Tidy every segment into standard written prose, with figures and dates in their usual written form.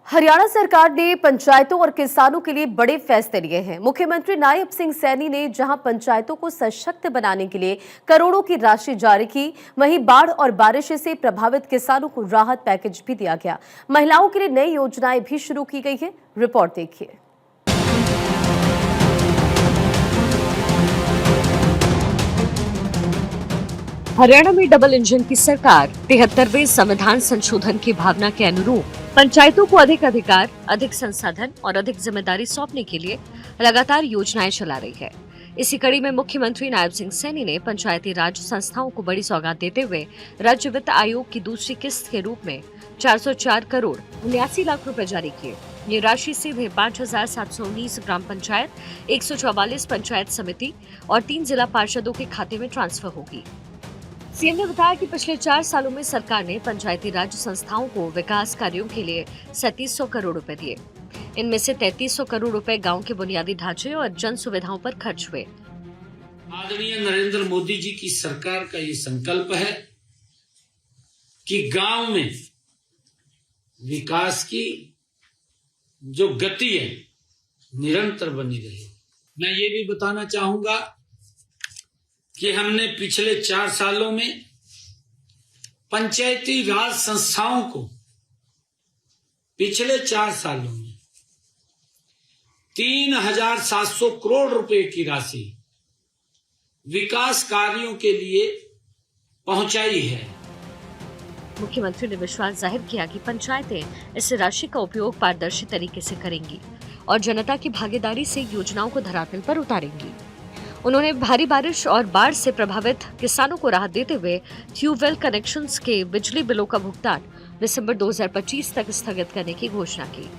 हरियाणा सरकार ने पंचायतों और किसानों के लिए बड़े फैसले लिए हैं। मुख्यमंत्री नायब सिंह सैनी ने जहां पंचायतों को सशक्त बनाने के लिए करोड़ों की राशि जारी की, वहीं बाढ़ और बारिश से प्रभावित किसानों को राहत पैकेज भी दिया गया। महिलाओं के लिए नई योजनाएं भी शुरू की गई है। रिपोर्ट देखिए। हरियाणा में डबल इंजन की सरकार 73वें संविधान संशोधन की भावना के अनुरूप पंचायतों को अधिक अधिकार, अधिक संसाधन और अधिक जिम्मेदारी सौंपने के लिए लगातार योजनाएं चला रही है। इसी कड़ी में मुख्यमंत्री नायब सिंह सैनी ने पंचायती राज संस्थाओं को बड़ी सौगात देते हुए राज्य वित्त आयोग की दूसरी किस्त के रूप में 404 करोड़ 79 लाख रुपए जारी किए। ये राशि सीधे 5,719 ग्राम पंचायत, 144 पंचायत समिति और 3 जिला पार्षदों के खाते में ट्रांसफर होगी। सीएम ने बताया कि पिछले 4 सालों में सरकार ने पंचायती राज संस्थाओं को विकास कार्यों के लिए 3700 करोड़ रुपए दिए। इनमें से 3300 करोड़ रुपए गांव के बुनियादी ढांचे और जन सुविधाओं पर खर्च हुए। आदरणीय नरेंद्र मोदी जी की सरकार का ये संकल्प है कि गांव में विकास की जो गति है निरंतर बनी रहे। मैं ये भी बताना चाहूंगा कि हमने पिछले 4 सालों में पंचायती राज संस्थाओं को पिछले 4 सालों में 3,700 करोड़ रुपए की राशि विकास कार्यों के लिए पहुंचाई है। मुख्यमंत्री ने विश्वास जाहिर किया कि पंचायतें इस राशि का उपयोग पारदर्शी तरीके से करेंगी और जनता की भागीदारी से योजनाओं को धरातल पर उतारेंगी। उन्होंने भारी बारिश और बाढ़ से प्रभावित किसानों को राहत देते हुए ट्यूबवेल कनेक्शंस के बिजली बिलों का भुगतान दिसंबर 2025 तक स्थगित करने की घोषणा की।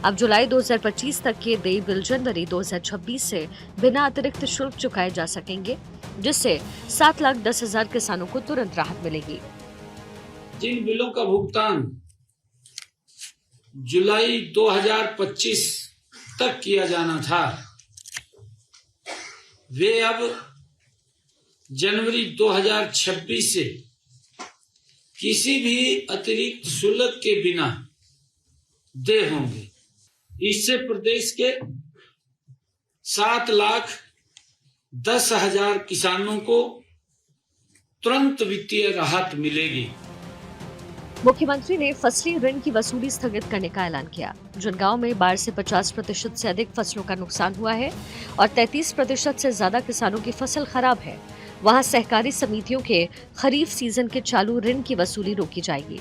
अब जुलाई 2025 तक के देय बिल जनवरी 2026 से बिना अतिरिक्त शुल्क चुकाए जा सकेंगे, जिससे 7,10,000 किसानों को तुरंत राहत मिलेगी। जिन बिलों का भुगतान जुलाई 2025 तक किया जाना था, वे अब जनवरी 2026 से किसी भी अतिरिक्त शुल्क के बिना देय होंगे। इससे प्रदेश के 7,10,000 किसानों को तुरंत वित्तीय राहत मिलेगी। मुख्यमंत्री ने फसली ऋण की वसूली स्थगित करने का ऐलान किया। जिन गांव में बाढ़ से 50% से अधिक फसलों का नुकसान हुआ है और 33% से ज्यादा किसानों की फसल खराब है, वहां सहकारी समितियों के खरीफ सीजन के चालू ऋण की वसूली रोकी जाएगी।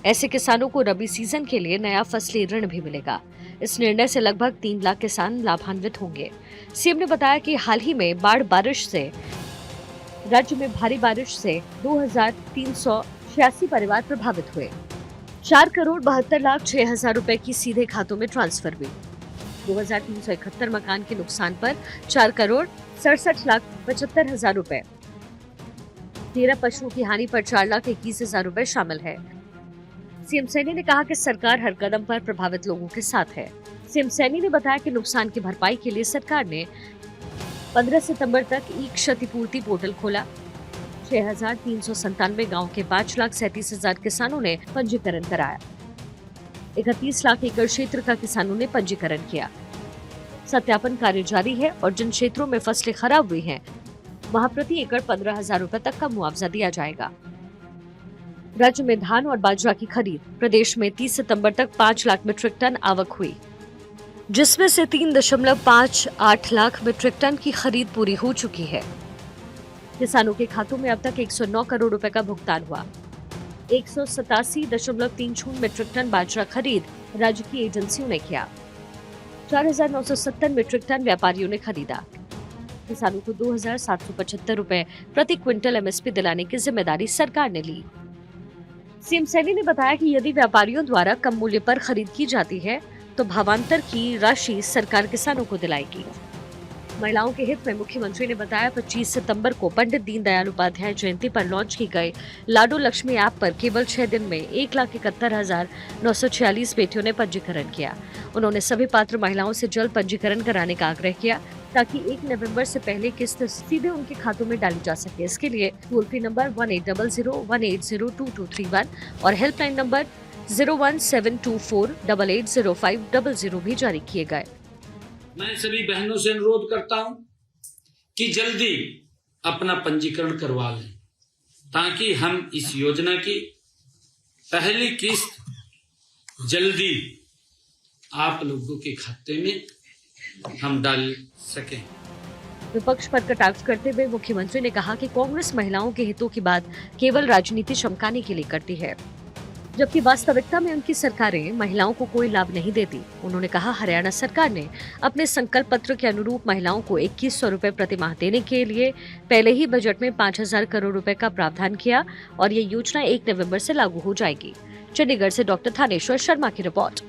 ऐसे किसानों को रबी सीजन के लिए नया फसली ऋण भी मिलेगा। इस निर्णय से लगभग 3 लाख किसान लाभान्वित होंगे। सीएम ने बताया कि हाल ही में राज्य में भारी बारिश से 2,386 परिवार प्रभावित हुए। 4,72,06,000 रुपए की सीधे खातों में ट्रांसफर हुई। 2,371 मकान के नुकसान पर 4,67,75,000 रुपए। 13 पशुओं की हानि पर 4,21,000 रुपए शामिल है। सीएम सैनी ने कहा कि सरकार हर कदम पर प्रभावित लोगों के साथ है। सीएम सैनी ने बताया कि नुकसान की भरपाई के लिए सरकार ने 15 सितंबर तक ई क्षतिपूर्ति पोर्टल खोला। 6,397 गांव के 5,37,000 किसानों ने पंजीकरण कराया। 31 लाख एकड़ क्षेत्र का किसानों ने पंजीकरण किया। सत्यापन कार्य जारी है और जिन क्षेत्रों में फसलें खराब हुई हैं, वहां प्रति एकड़ 15,000 रुपए तक का मुआवजा दिया जाएगा। राज्य में धान और बाजरा की खरीद प्रदेश में 30 सितंबर तक 5 लाख मीट्रिक टन आवक हुई, जिसमें से 3.58 लाख मीट्रिक टन की खरीद पूरी हो चुकी है। किसानों के खातों में अब तक 109 करोड़ रुपए का भुगतान हुआ। 187.30 मीट्रिक टन बाजरा खरीद राज्य की एजेंसियों ने किया। 4,970 मीट्रिक टन व्यापारियों ने खरीदा। किसानों को 2,775 रुपए प्रति क्विंटल एमएसपी दिलाने की जिम्मेदारी सरकार ने ली। सीएम सैनी ने बताया कि यदि व्यापारियों द्वारा कम मूल्य पर खरीद की जाती है तो भावांतर की राशि सरकार किसानों को दिलाएगी। महिलाओं के हित में मुख्यमंत्री ने बताया 25 सितंबर को पंडित दीनदयाल उपाध्याय जयंती पर लॉन्च की गई लाडो लक्ष्मी ऐप पर केवल 6 दिन में 1,71,946 बेटियों ने पंजीकरण किया। उन्होंने सभी पात्र महिलाओं से जल्द पंजीकरण कराने का आग्रह किया ताकि 1 नवंबर से पहले किस्त सीधे उनके खातों में डाली जा सके। इसके लिए टोल फ्री नंबर 1800 180 2231 और हेल्पलाइन नंबर 01724880500 भी जारी किए गए। मैं सभी बहनों से अनुरोध करता हूं कि जल्दी अपना पंजीकरण करवा लें ताकि हम इस योजना की पहली किस्त जल्दी आप लोगों के खाते में हम डाल सकें। विपक्ष पर कटाक्ष करते हुए मुख्यमंत्री ने कहा कि कांग्रेस महिलाओं के हितों की बात केवल राजनीति चमकाने के लिए करती है, जबकि वास्तविकता में उनकी सरकारें महिलाओं को कोई लाभ नहीं देती। उन्होंने कहा, हरियाणा सरकार ने अपने संकल्प पत्र के अनुरूप महिलाओं को 2100 रुपए प्रतिमाह देने के लिए पहले ही बजट में 5000 करोड़ रुपए का प्रावधान किया और ये योजना 1 नवंबर से लागू हो जाएगी। चंडीगढ़ से डॉक्टर थानेश्वर शर्मा की रिपोर्ट।